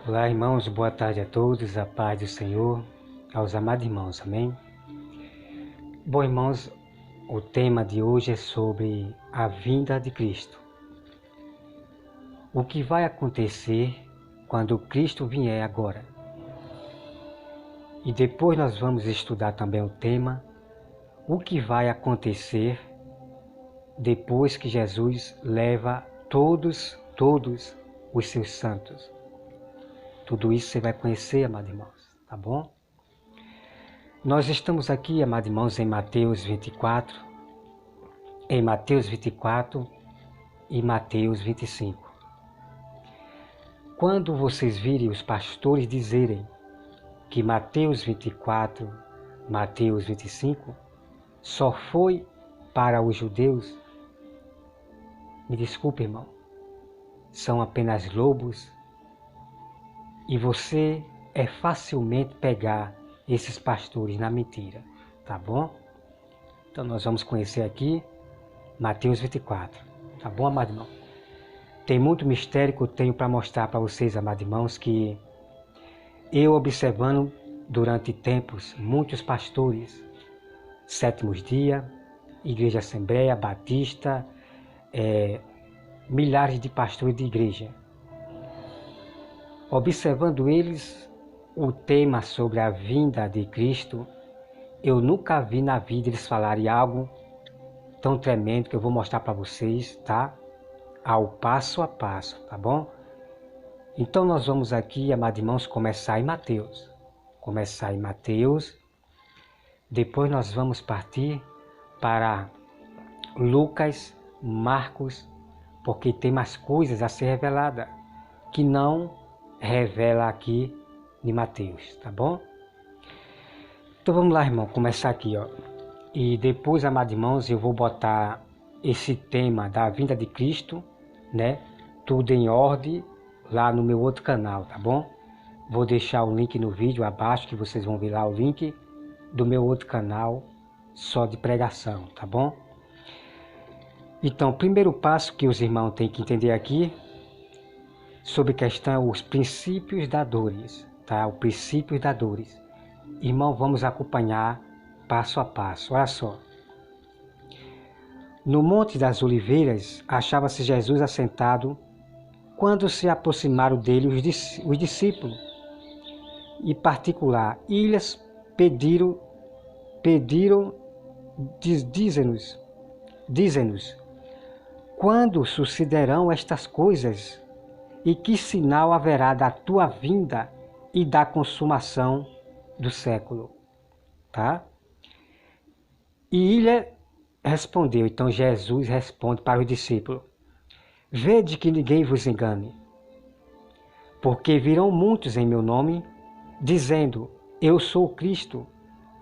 Olá, irmãos, boa tarde a todos, a paz do Senhor, aos amados irmãos, amém? Bom, irmãos, o tema de hoje é sobre a vinda de Cristo. O que vai acontecer quando Cristo vier agora? E depois nós vamos estudar também o tema, o que vai acontecer depois que Jesus leva todos os seus santos. Tudo isso você vai conhecer, amados irmãos, tá bom? Nós estamos aqui, amados irmãos, em Mateus 24 e Mateus 25. Quando vocês virem os pastores dizerem que Mateus 24, Mateus 25 só foi para os judeus, me desculpe, irmão, são apenas lobos e você é facilmente pegar esses pastores na mentira, tá bom? Então nós vamos conhecer aqui Mateus 24, tá bom, amado irmão? Tem muito mistério que eu tenho para mostrar para vocês, amados irmãos, que eu observando durante tempos muitos pastores, Sétimos Dia, Igreja Assembleia, Batista, milhares de pastores de igreja. Observando eles o tema sobre a vinda de Cristo, eu nunca vi na vida eles falarem algo tão tremendo que eu vou mostrar para vocês, tá? Ao passo a passo, tá bom? Então nós vamos aqui, amados irmãos, começar em Mateus. Depois nós vamos partir para Lucas, Marcos, porque tem mais coisas a ser revelada que não revela aqui em Mateus, tá bom? Então vamos lá, irmão, começar aqui, ó. E depois, amados irmãos, eu vou botar esse tema da vinda de Cristo, né? Tudo em ordem lá no meu outro canal, tá bom? Vou deixar o link no vídeo abaixo, que vocês vão ver lá o link do meu outro canal, só de pregação, tá bom? Então, o primeiro passo que os irmãos têm que entender aqui, sobre a questão, os princípios da dores, tá? O princípio da dores. Irmão, vamos acompanhar passo a passo, olha só. No Monte das Oliveiras, achava-se Jesus assentado, quando se aproximaram dele os discípulos, em particular, eles pediram, dizem-nos, quando sucederão estas coisas? E que sinal haverá da tua vinda e da consumação do século? Tá? E ele respondeu, então Jesus responde para os discípulos, vede que ninguém vos engane, porque virão muitos em meu nome, dizendo, eu sou o Cristo,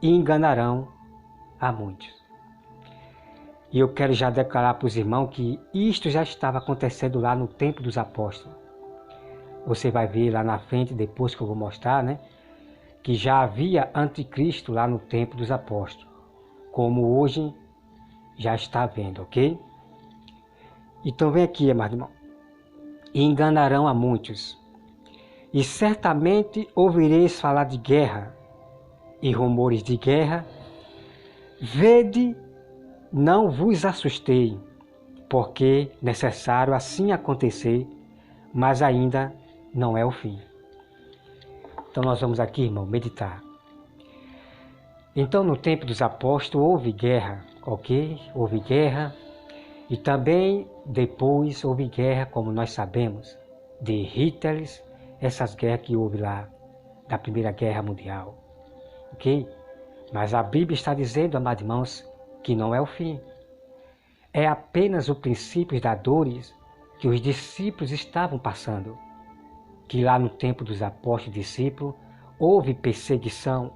e enganarão a muitos. E eu quero já declarar para os irmãos que isto já estava acontecendo lá no tempo dos apóstolos. Você vai ver lá na frente, depois que eu vou mostrar, né? Que já havia anticristo lá no tempo dos apóstolos, como hoje já está havendo, ok? Então vem aqui, amado irmão. E enganarão a muitos. E certamente ouvireis falar de guerra e rumores de guerra. Vede, não vos assustei, porque necessário assim acontecer, mas ainda não é o fim. Então nós vamos aqui, irmão, meditar. Então no tempo dos apóstolos houve guerra, ok? Houve guerra. E também depois houve guerra, como nós sabemos, de Hitler, essas guerras que houve lá, da Primeira Guerra Mundial, ok? Mas a Bíblia está dizendo, amados irmãos, que não é o fim. É apenas o princípio das dores que os discípulos estavam passando. Que lá no tempo dos apóstolos e discípulos houve perseguição,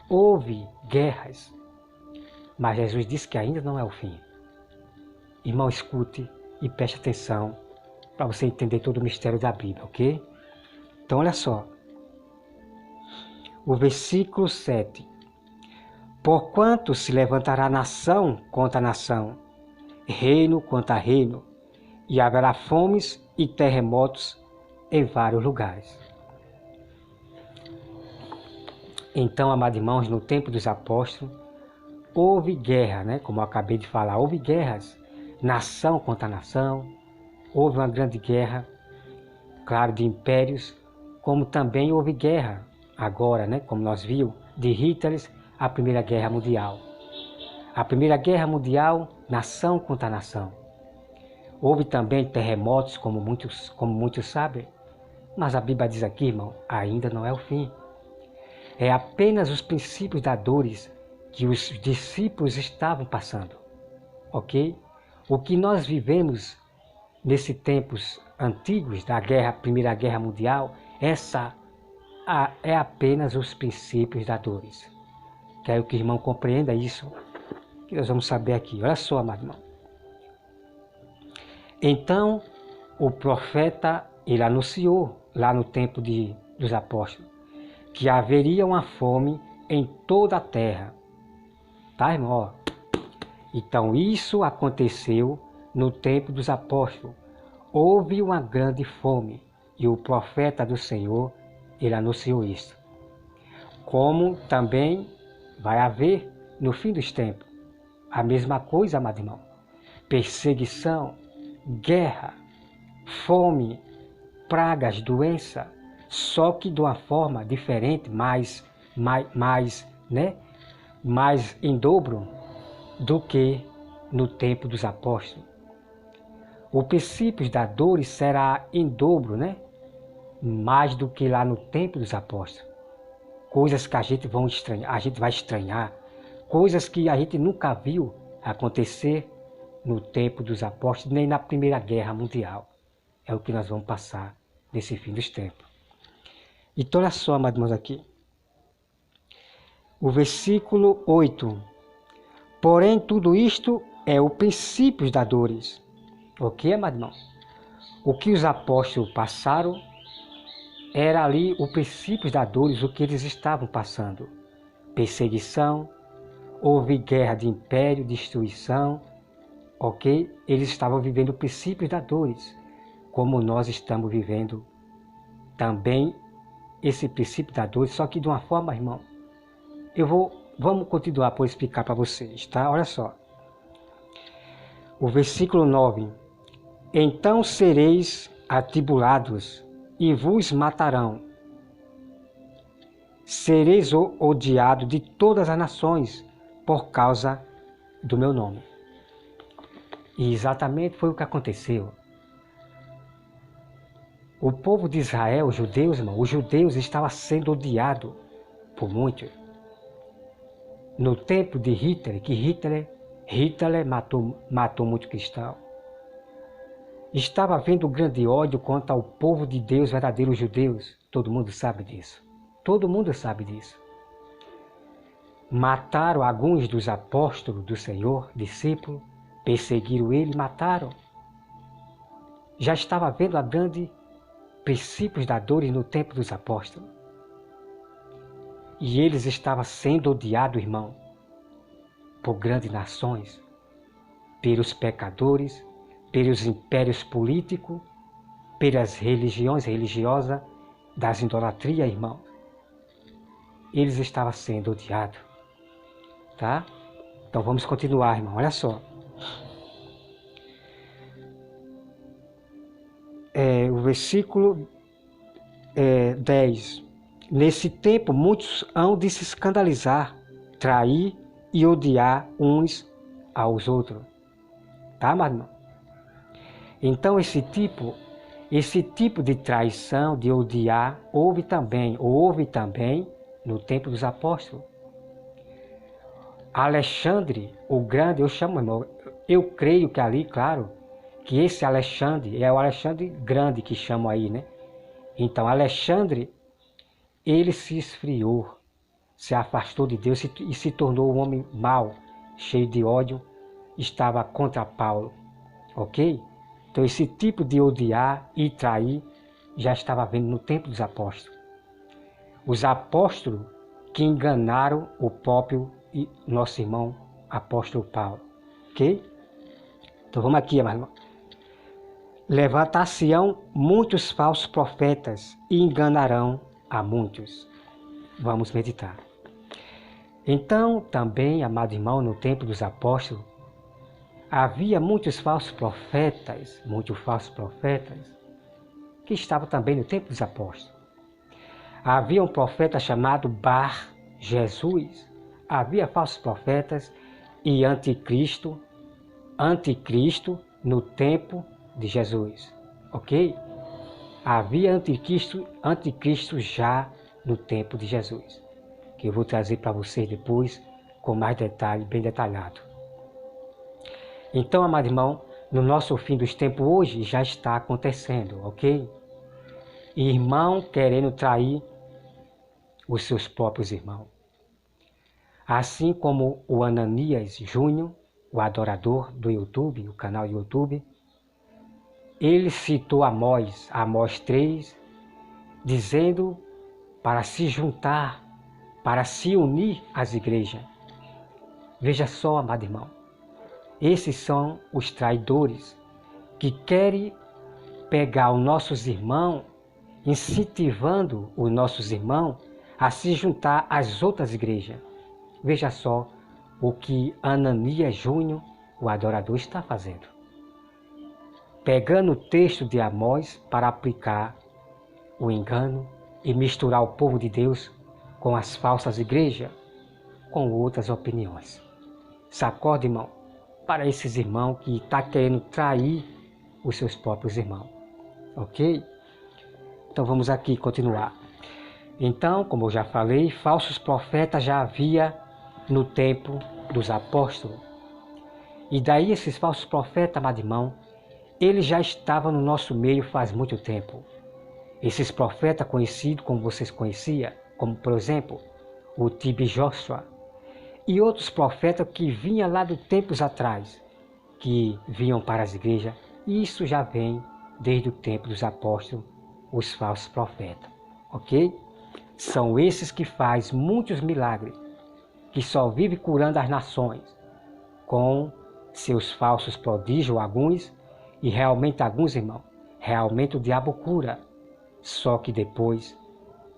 houve guerras. Mas Jesus disse que ainda não é o fim. Irmão, escute e preste atenção para você entender todo o mistério da Bíblia, ok? Então olha só. O versículo 7. Porquanto se levantará nação contra nação, reino contra reino, e haverá fomes e terremotos em vários lugares. Então, amados irmãos, no tempo dos apóstolos, houve guerra, né? Como eu acabei de falar, houve guerras, nação contra nação, houve uma grande guerra, claro, de impérios, como também houve guerra agora, né? Como nós vimos, de Hitler, a Primeira Guerra Mundial. A Primeira Guerra Mundial, nação contra nação. Houve também terremotos, como muitos sabem, mas a Bíblia diz aqui, irmão, ainda não é o fim. É apenas os princípios da dores que os discípulos estavam passando, ok? O que nós vivemos nesses tempos antigos da Primeira Guerra Mundial, é apenas os princípios da dores. Quero que o irmão compreenda isso, que nós vamos saber aqui. Olha só, amado irmão. Então, o profeta, ele anunciou lá no tempo dos apóstolos, que haveria uma fome em toda a terra. Tá, irmão? Ó. Então, isso aconteceu no tempo dos apóstolos. Houve uma grande fome e o profeta do Senhor, ele anunciou isso. Como também vai haver no fim dos tempos. A mesma coisa, amado irmão. Perseguição, guerra, fome, pragas, doença, só que de uma forma diferente, mais em dobro do que no tempo dos apóstolos. O princípio da dor será em dobro, né? Mais do que lá no tempo dos apóstolos. Coisas que a gente vai estranhar, coisas que a gente nunca viu acontecer no tempo dos apóstolos, nem na Primeira Guerra Mundial. É o que nós vamos passar nesse fim dos tempos. Então, olha só, amados irmãos, aqui. O versículo 8. Porém, tudo isto é o princípio das dores. Ok, amado irmão? O que os apóstolos passaram era ali o princípio das dores, o que eles estavam passando. Perseguição, houve guerra de império, destruição, ok? Eles estavam vivendo o princípio das dores, como nós estamos vivendo também esse princípio das dores, só que de uma forma, irmão, vamos continuar por explicar para vocês, tá? Olha só. O versículo 9. Então sereis atribulados e vos matarão. Sereis odiados de todas as nações por causa do meu nome. E exatamente foi o que aconteceu. O povo de Israel, os judeus, irmão, os judeus estavam sendo odiados por muitos. No tempo de Hitler, que Hitler matou muito cristão. Estava havendo grande ódio contra o povo de Deus, verdadeiros judeus. Todo mundo sabe disso. Todo mundo sabe disso. Mataram alguns dos apóstolos do Senhor, discípulos, perseguiram ele e mataram. Já estava havendo a grande princípios da dor no tempo dos apóstolos. E eles estavam sendo odiados, irmão, por grandes nações, pelos pecadores, pelos impérios políticos, pelas religiões religiosas, das idolatrias, irmão. Eles estavam sendo odiados. Tá? Então vamos continuar, irmão. Olha só. O versículo 10. Nesse tempo, muitos hão de se escandalizar, trair e odiar uns aos outros. Tá, meu irmão? Então, esse tipo de traição, de odiar, houve também no tempo dos apóstolos. Alexandre, o grande, eu creio que ali, claro, que esse Alexandre é o Alexandre Grande que chamam aí, né? Então, Alexandre, ele se esfriou, se afastou de Deus e se tornou um homem mau, cheio de ódio, estava contra Paulo, ok? Então, esse tipo de odiar e trair já estava havendo no tempo dos apóstolos. Os apóstolos que enganaram o próprio nosso irmão apóstolo Paulo, ok? Então, vamos aqui, meu irmão. Levantar-se-ão muitos falsos profetas e enganarão a muitos. Vamos meditar. Então, também, amado irmão, no tempo dos apóstolos, havia muitos falsos profetas, que estavam também no tempo dos apóstolos. Havia um profeta chamado Bar Jesus. Havia falsos profetas e anticristo no tempo de Jesus, ok? Havia anticristo já no tempo de Jesus, que eu vou trazer para vocês depois com mais detalhe, bem detalhado. Então, amado irmão, no nosso fim dos tempos hoje já está acontecendo, ok? Irmão querendo trair os seus próprios irmãos. Assim como o Ananias Júnior, o adorador do YouTube, o canal do YouTube, ele citou Amós 3, dizendo para se juntar, para se unir às igrejas. Veja só, amado irmão, esses são os traidores que querem pegar os nossos irmãos, incentivando os nossos irmãos a se juntar às outras igrejas. Veja só o que Ananias Júnior, o adorador, está fazendo. Pegando o texto de Amós para aplicar o engano e misturar o povo de Deus com as falsas igrejas, com outras opiniões. Sacode, irmão, para esses irmãos que estão querendo trair os seus próprios irmãos. Ok? Então vamos aqui continuar. Então, como eu já falei, falsos profetas já havia no tempo dos apóstolos. E daí esses falsos profetas, amado irmão, eles já estavam no nosso meio faz muito tempo. Esses profetas conhecidos como vocês conheciam, como por exemplo, o T.B. Joshua, e outros profetas que vinham lá de tempos atrás, que vinham para as igrejas, e isso já vem desde o tempo dos apóstolos, os falsos profetas, ok? São esses que fazem muitos milagres, que só vivem curando as nações, com seus falsos prodígios, alguns, e realmente alguns, irmãos, realmente o diabo cura, só que depois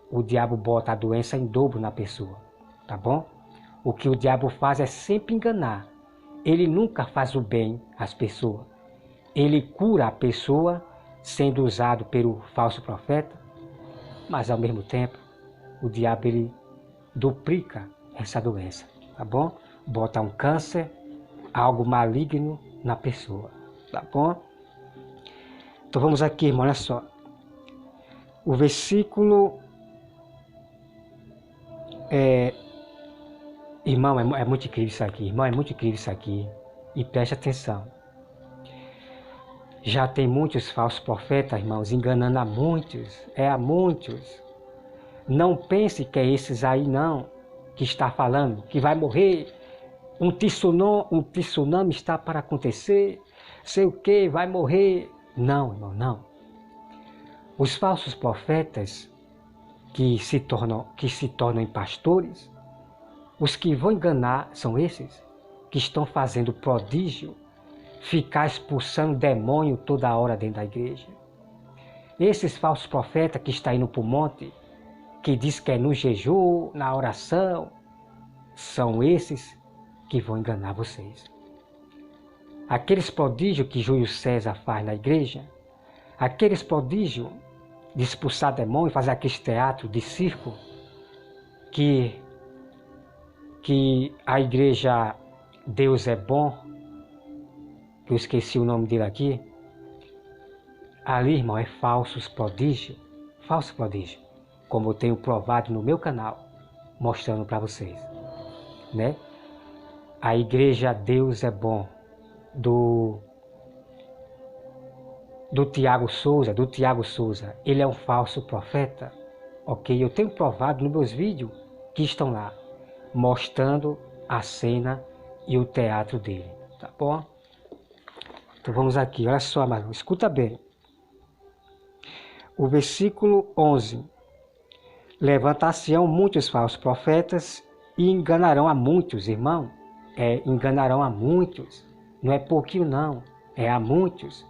o diabo bota a doença em dobro na pessoa, tá bom? O que o diabo faz é sempre enganar, ele nunca faz o bem às pessoas, ele cura a pessoa sendo usado pelo falso profeta, mas ao mesmo tempo o diabo ele duplica essa doença, tá bom? Bota um câncer, algo maligno na pessoa, tá bom? Então vamos aqui, irmão, olha só. O versículo irmão, é muito incrível isso aqui, irmão, é muito incrível isso aqui. E preste atenção. Já tem muitos falsos profetas, irmãos, enganando a muitos, a muitos. Não pense que é esses aí não, que está falando, que vai morrer, um tsunami está para acontecer, sei o que, vai morrer. Não, irmão, não. Os falsos profetas que se tornam em pastores, os que vão enganar são esses, que estão fazendo prodígio, ficar expulsando demônio toda hora dentro da igreja. Esses falsos profetas que estão indo para o monte, que diz que é no jejum, na oração, são esses que vão enganar vocês. Aqueles prodígios que Júlio César faz na igreja, aqueles prodígios de expulsar demônio, fazer aqueles teatros de circo, que a igreja Deus é Bom, que eu esqueci o nome dele aqui, ali, irmão, é falso prodígio, como eu tenho provado no meu canal, mostrando para vocês, né? A igreja Deus é Bom, do Tiago Souza, ele é um falso profeta, ok? Eu tenho provado nos meus vídeos que estão lá, mostrando a cena e o teatro dele, tá bom? Então vamos aqui, olha só, amado, escuta bem. O versículo 11. Levantar-se-ão muitos falsos profetas e enganarão a muitos, irmão. Enganarão a muitos. Não é pouquinho não, é a muitos.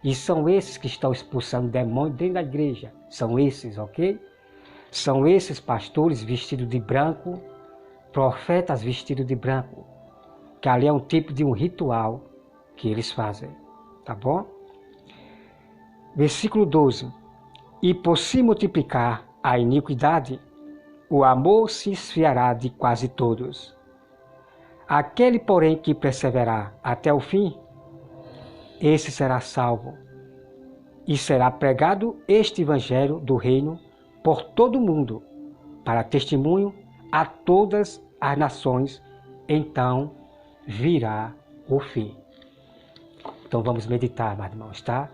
E são esses que estão expulsando demônios dentro da igreja. São esses, ok? São esses pastores vestidos de branco, profetas vestidos de branco, que ali é um tipo de um ritual que eles fazem, tá bom? Versículo 12. E por se multiplicar a iniquidade, o amor se esfriará de quase todos. Aquele, porém, que perseverar até o fim, esse será salvo. E será pregado este evangelho do reino por todo o mundo, para testemunho a todas as nações, então virá o fim. Então vamos meditar, meus irmãos, tá?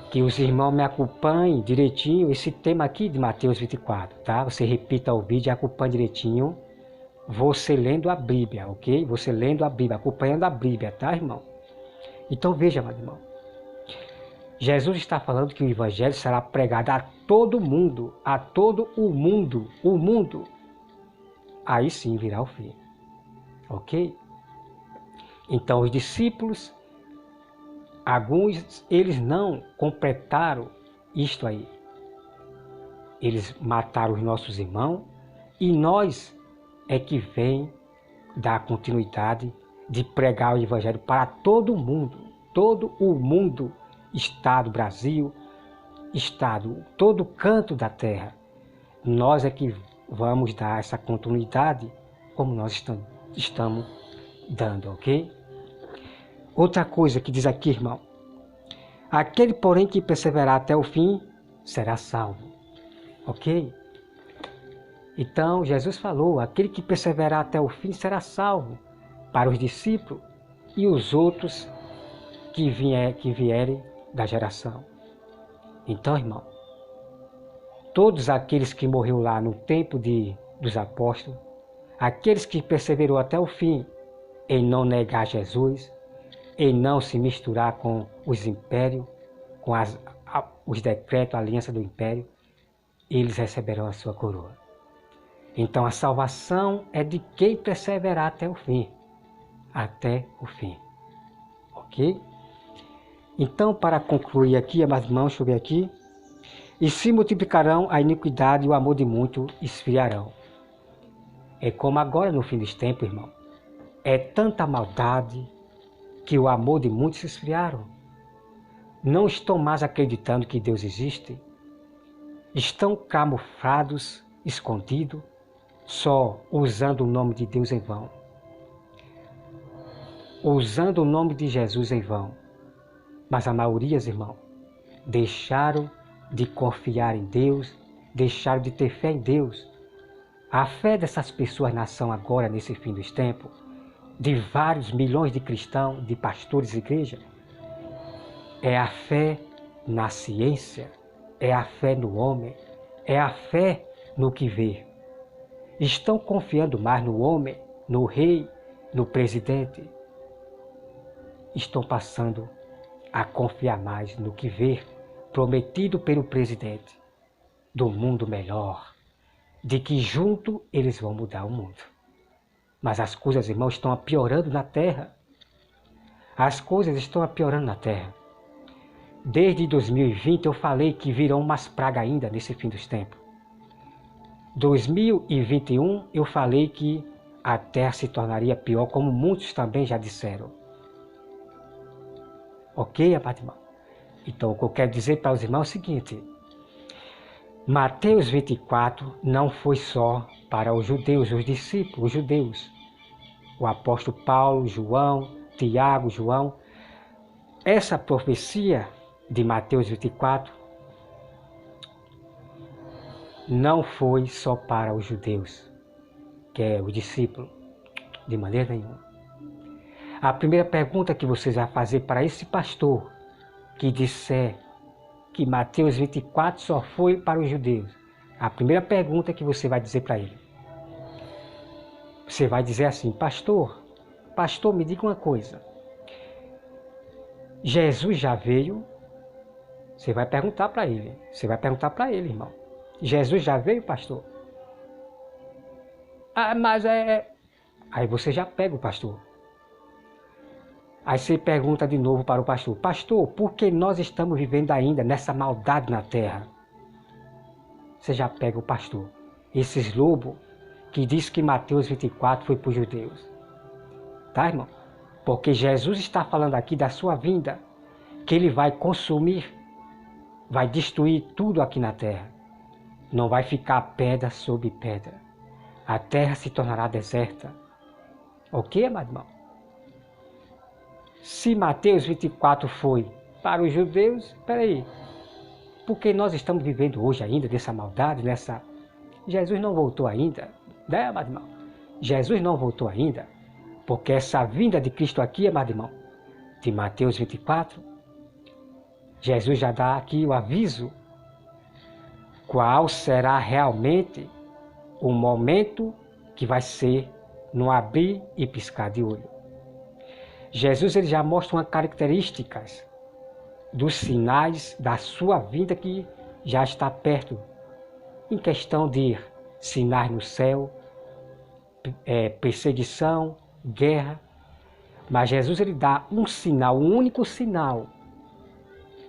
Que os irmãos me acompanhem direitinho esse tema aqui de Mateus 24, tá? Você repita o vídeo e acompanhe direitinho, você lendo a Bíblia, ok? Você lendo a Bíblia, acompanhando a Bíblia, tá, irmão? Então veja, meu irmão. Jesus está falando que o evangelho será pregado a todo mundo, a todo o mundo. Aí sim virá o fim, ok? Então os discípulos, alguns, eles não completaram isto aí. Eles mataram os nossos irmãos e nós é que vem dar continuidade de pregar o evangelho para todo o mundo, Estado, Brasil, Estado, todo canto da terra. Nós é que vamos dar essa continuidade como nós estamos dando, ok? Outra coisa que diz aqui, irmão. Aquele, porém, que perseverar até o fim, será salvo, ok? Então, Jesus falou, aquele que perseverar até o fim será salvo para os discípulos e os outros que vierem da geração. Então, irmão, todos aqueles que morreram lá no tempo dos apóstolos, aqueles que perseverou até o fim em não negar Jesus, em não se misturar com os impérios, com os decretos, a aliança do império, eles receberão a sua coroa. Então a salvação é de quem perseverar até o fim. Até o fim. Ok? Então, para concluir aqui, meus irmãos, deixa eu ver aqui. E se multiplicarão a iniquidade e o amor de muitos esfriarão. É como agora no fim dos tempos, irmão. É tanta maldade que o amor de muitos se esfriaram. Não estão mais acreditando que Deus existe. Estão camuflados, escondidos, só usando o nome de Deus em vão. Usando o nome de Jesus em vão. Mas a maioria, irmão, deixaram de confiar em Deus, deixaram de ter fé em Deus. A fé dessas pessoas na ação agora, nesse fim dos tempos, de vários milhões de cristãos, de pastores de igreja, é a fé na ciência, é a fé no homem, é a fé no que vê. Estão confiando mais no homem, no rei, no presidente. Estão passando a confiar mais no que vê, prometido pelo presidente, do mundo melhor, de que junto eles vão mudar o mundo. Mas as coisas, irmãos, estão piorando na terra. As coisas estão piorando na terra. Desde 2020 eu falei que virão umas pragas ainda nesse fim dos tempos. 2021 eu falei que a terra se tornaria pior, como muitos também já disseram. Ok, irmão? Então o que eu quero dizer para os irmãos é o seguinte. Mateus 24 não foi só para os judeus, os discípulos, os judeus. O apóstolo Paulo, João, Tiago, João. Essa profecia de Mateus 24 não foi só para os judeus, que é o discípulo, de maneira nenhuma. A primeira pergunta que vocês vão fazer para esse pastor que disser que Mateus 24 só foi para os judeus, a primeira pergunta que você vai dizer para ele, você vai dizer assim, pastor, me diga uma coisa, Jesus já veio? Você vai perguntar para ele, irmão, Jesus já veio, pastor? Ah, mas Aí você já pega o pastor. Aí você pergunta de novo para o pastor, pastor, por que nós estamos vivendo ainda nessa maldade na terra? você já pega o pastor. Esses lobos que diz que Mateus 24 foi para os judeus. Tá, irmão? Porque Jesus está falando aqui da sua vinda, que ele vai consumir, vai destruir tudo aqui na terra. Não vai ficar pedra sobre pedra. A terra se tornará deserta. Ok, amado irmão? Se Mateus 24 foi para os judeus, peraí, porque nós estamos vivendo hoje ainda dessa maldade, nessa... Jesus não voltou ainda, né, amado irmão? Jesus não voltou ainda, porque essa vinda de Cristo aqui, amado irmão, de Mateus 24, Jesus já dá aqui o aviso qual será realmente o momento que vai ser no abrir e piscar de olho. Jesus ele já mostra umas características dos sinais da sua vinda que já está perto, em questão de sinais no céu, perseguição, guerra. Mas Jesus ele dá um sinal, um único sinal,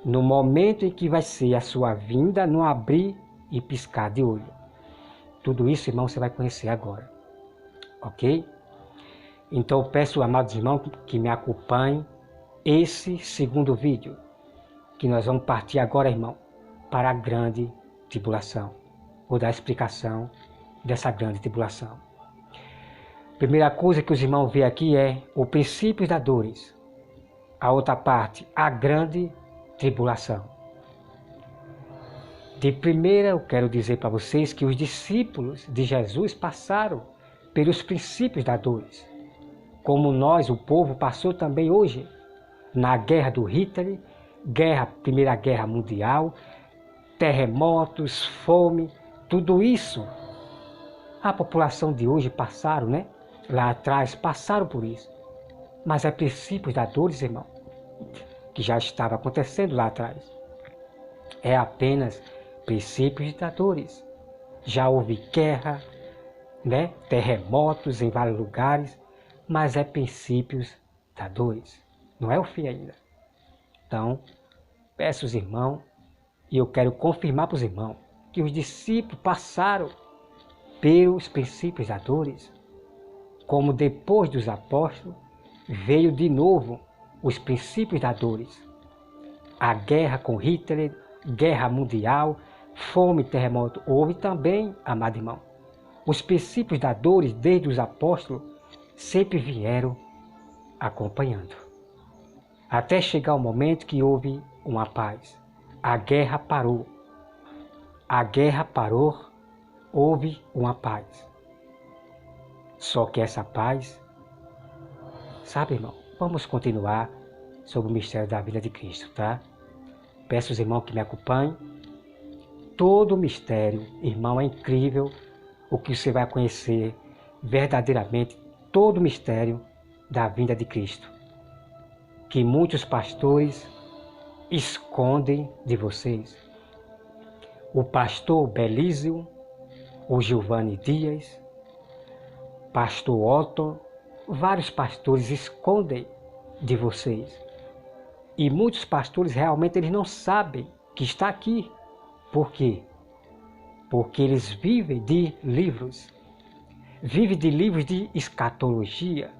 no momento em que vai ser a sua vinda, no abrir e piscar de olho. Tudo isso, irmão, você vai conhecer agora. Ok? Então, eu peço, amados irmãos, que me acompanhem esse segundo vídeo, que nós vamos partir agora, irmão, para a grande tribulação. Vou dar a explicação dessa grande tribulação. Primeira coisa que os irmãos veem aqui é o princípio das dores. A outra parte, a grande tribulação. De primeira, eu quero dizer para vocês que os discípulos de Jesus passaram pelos princípios das dores. Como nós, o povo, passou também hoje na guerra do Hitler, Primeira Guerra Mundial, terremotos, fome, tudo isso. A população de hoje passaram, né? Lá atrás passaram por isso. Mas é princípios das dores, irmão, que já estava acontecendo lá atrás. É apenas princípios das dores. Já houve guerra, né? Terremotos em vários lugares, mas é princípios das dores. Não é o fim ainda. Então, peço aos irmãos, e eu quero confirmar para os irmãos, que os discípulos passaram pelos princípios das dores, como depois dos apóstolos, veio de novo os princípios das dores. A guerra com Hitler, guerra mundial, fome, terremoto, houve também, amado irmão. Os princípios das dores, desde os apóstolos, sempre vieram acompanhando. Até chegar o momento que houve uma paz. A guerra parou. A guerra parou, houve uma paz. Só que essa paz, sabe, irmão, vamos continuar sobre o mistério da vida de Cristo, tá? Peço aos irmãos que me acompanhem. Todo o mistério, irmão, é incrível o que você vai conhecer verdadeiramente, todo o mistério da vinda de Cristo, que muitos pastores escondem de vocês. O pastor Belísio, o Giovanni Dias, pastor Otto, vários pastores escondem de vocês. E muitos pastores realmente eles não sabem que está aqui. Por quê? Porque eles vivem de livros. Vivem de livros de escatologia.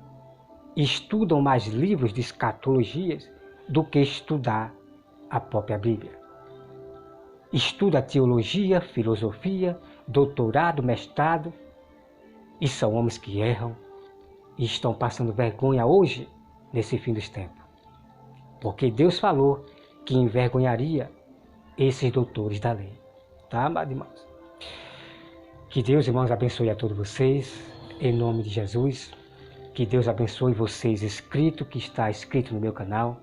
Estudam mais livros de escatologias do que estudar a própria Bíblia. Estuda teologia, filosofia, doutorado, mestrado, e são homens que erram e estão passando vergonha hoje, nesse fim dos tempos. Porque Deus falou que envergonharia esses doutores da lei. Tá, amados irmãos? Que Deus, irmãos, abençoe a todos vocês, em nome de Jesus. Que Deus abençoe vocês, que está escrito no meu canal.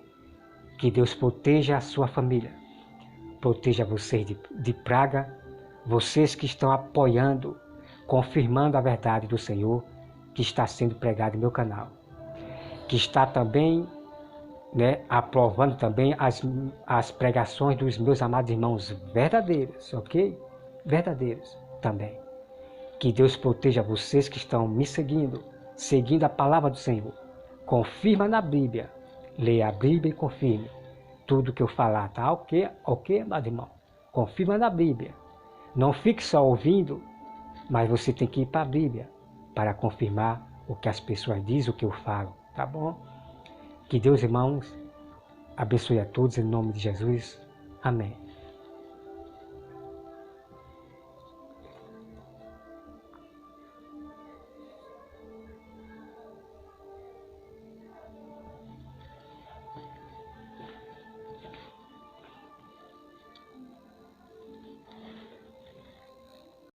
Que Deus proteja a sua família. Proteja vocês de praga. Vocês que estão apoiando, confirmando a verdade do Senhor, que está sendo pregado no meu canal. Que está também, né, aprovando também as pregações dos meus amados irmãos verdadeiros, ok? Verdadeiros também. Que Deus proteja vocês que estão me seguindo a palavra do Senhor. Confirma na Bíblia. Leia a Bíblia e confirme tudo que eu falar, tá? Ok, amado irmão? Confirma na Bíblia. Não fique só ouvindo, mas você tem que ir para a Bíblia para confirmar o que as pessoas dizem, o que eu falo, tá bom? Que Deus, irmãos, abençoe a todos em nome de Jesus. Amém.